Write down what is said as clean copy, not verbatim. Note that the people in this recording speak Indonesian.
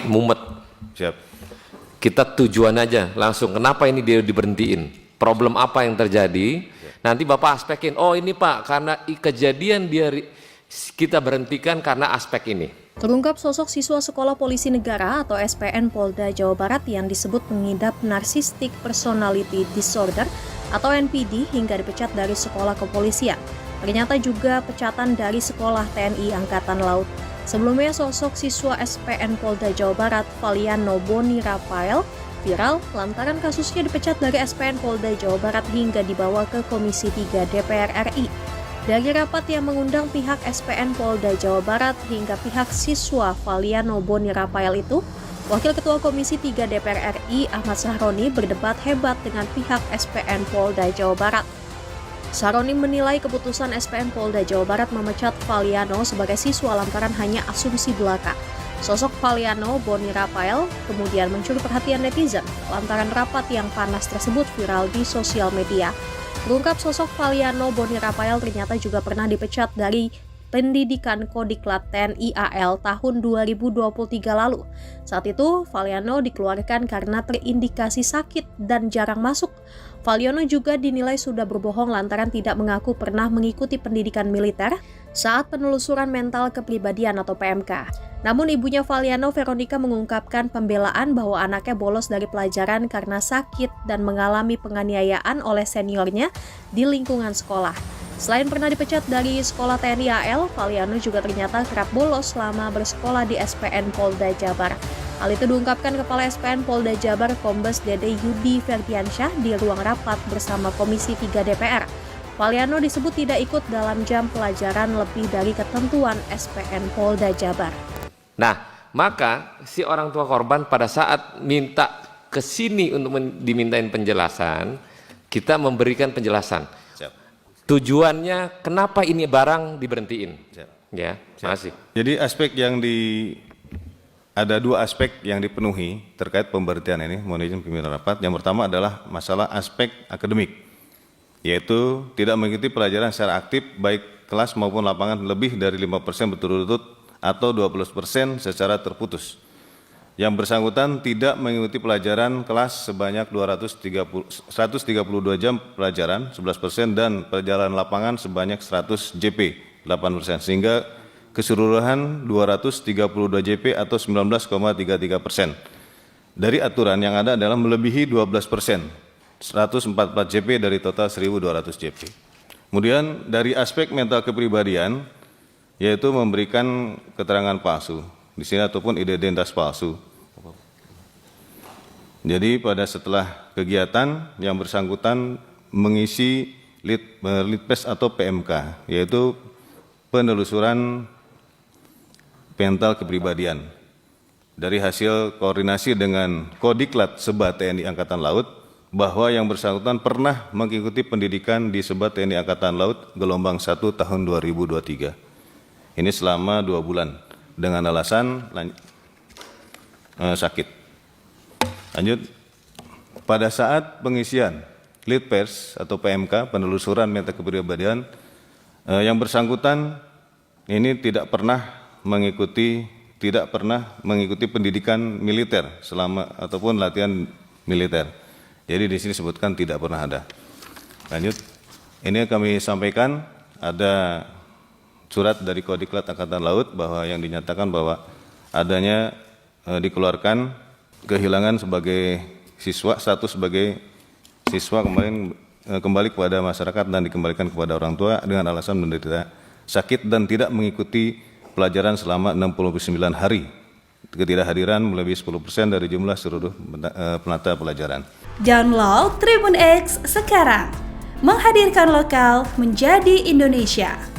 mumet. Siap. Kita tujuan aja langsung, kenapa ini dia diberhentiin, problem apa yang terjadi. Nanti Bapak aspekin, oh ini Pak karena kejadian kita berhentikan karena aspek ini. Terungkap sosok siswa Sekolah Polisi Negara atau SPN Polda Jawa Barat yang disebut mengidap Narcissistic Personality Disorder atau NPD hingga dipecat dari sekolah kepolisian. Ternyata juga pecatan dari sekolah TNI Angkatan Laut. Sebelumnya sosok siswa SPN Polda Jawa Barat Valiano Boni Rafael viral lantaran kasusnya dipecat dari SPN Polda Jawa Barat hingga dibawa ke Komisi 3 DPR RI. Dari rapat yang mengundang pihak SPN Polda Jawa Barat hingga pihak siswa Valiano Boni Rafael itu, Wakil Ketua Komisi 3 DPR RI Ahmad Sahroni berdebat hebat dengan pihak SPN Polda Jawa Barat. Sahroni menilai keputusan SPN Polda Jawa Barat memecat Valiano sebagai siswa lantaran hanya asumsi belaka. Sosok Valiano Boni Rafael kemudian mencuri perhatian netizen lantaran rapat yang panas tersebut viral di sosial media. Terungkap sosok Valiano Boni Rafael ternyata juga pernah dipecat dari Pendidikan Kodiklat TNI AL tahun 2023 lalu. Saat itu, Valiano dikeluarkan karena terindikasi sakit dan jarang masuk. Valiano juga dinilai sudah berbohong lantaran tidak mengaku pernah mengikuti pendidikan militer saat penelusuran mental kepribadian atau PMK. Namun ibunya Valiano, Veronica, mengungkapkan pembelaan bahwa anaknya bolos dari pelajaran karena sakit dan mengalami penganiayaan oleh seniornya di lingkungan sekolah. Selain pernah dipecat dari sekolah TNI AL, Valiano juga ternyata kerap bolos selama bersekolah di SPN Polda Jabar. Hal itu diungkapkan Kepala SPN Polda Jabar Kombes Dede Yudi Ferdiansyah di ruang rapat bersama Komisi 3 DPR. Valiano disebut tidak ikut dalam jam pelajaran lebih dari ketentuan SPN Polda Jabar. Nah, maka si orang tua korban pada saat minta ke sini untuk dimintain penjelasan, kita memberikan penjelasan. Tujuannya kenapa ini barang diberhentiin. Ya, masih. Jadi ada dua aspek yang dipenuhi terkait pemberhentian ini, mohon izin pimpinan rapat. Yang pertama adalah masalah aspek akademik, yaitu tidak mengikuti pelajaran secara aktif baik kelas maupun lapangan lebih dari 5% berturut-turut atau 20% secara terputus. Yang bersangkutan tidak mengikuti pelajaran kelas sebanyak 132 jam pelajaran 11% dan perjalanan lapangan sebanyak 100 JP 8%, sehingga keseluruhan 232 JP atau 19,33%. Dari aturan yang ada adalah melebihi 12%, 144 JP dari total 1.200 JP. Kemudian dari aspek mental kepribadian, yaitu memberikan keterangan palsu di sini ataupun identitas palsu. Jadi pada setelah kegiatan yang bersangkutan mengisi litpes atau PMK, yaitu penelusuran mental kepribadian. Dari hasil koordinasi dengan Kodiklat Seba TNI Angkatan Laut, bahwa yang bersangkutan pernah mengikuti pendidikan di Seba TNI Angkatan Laut gelombang 1 tahun 2023. Ini selama 2 bulan. Dengan alasan sakit. Lanjut, pada saat pengisian litpers atau PMK penelusuran mental kepribadian, yang bersangkutan ini tidak pernah mengikuti pendidikan militer selama ataupun latihan militer. Jadi di sini disebutkan tidak pernah ada. Lanjut, ini kami sampaikan ada surat dari Kodiklat Angkatan Laut bahwa yang dinyatakan bahwa adanya dikeluarkan kehilangan sebagai siswa, status sebagai siswa kembali kepada masyarakat dan dikembalikan kepada orang tua dengan alasan menderita sakit dan tidak mengikuti pelajaran selama 69 hari. Ketidakhadiran melebihi 10% dari jumlah seluruh penata pelajaran. Download Tribun X sekarang, menghadirkan lokal menjadi Indonesia.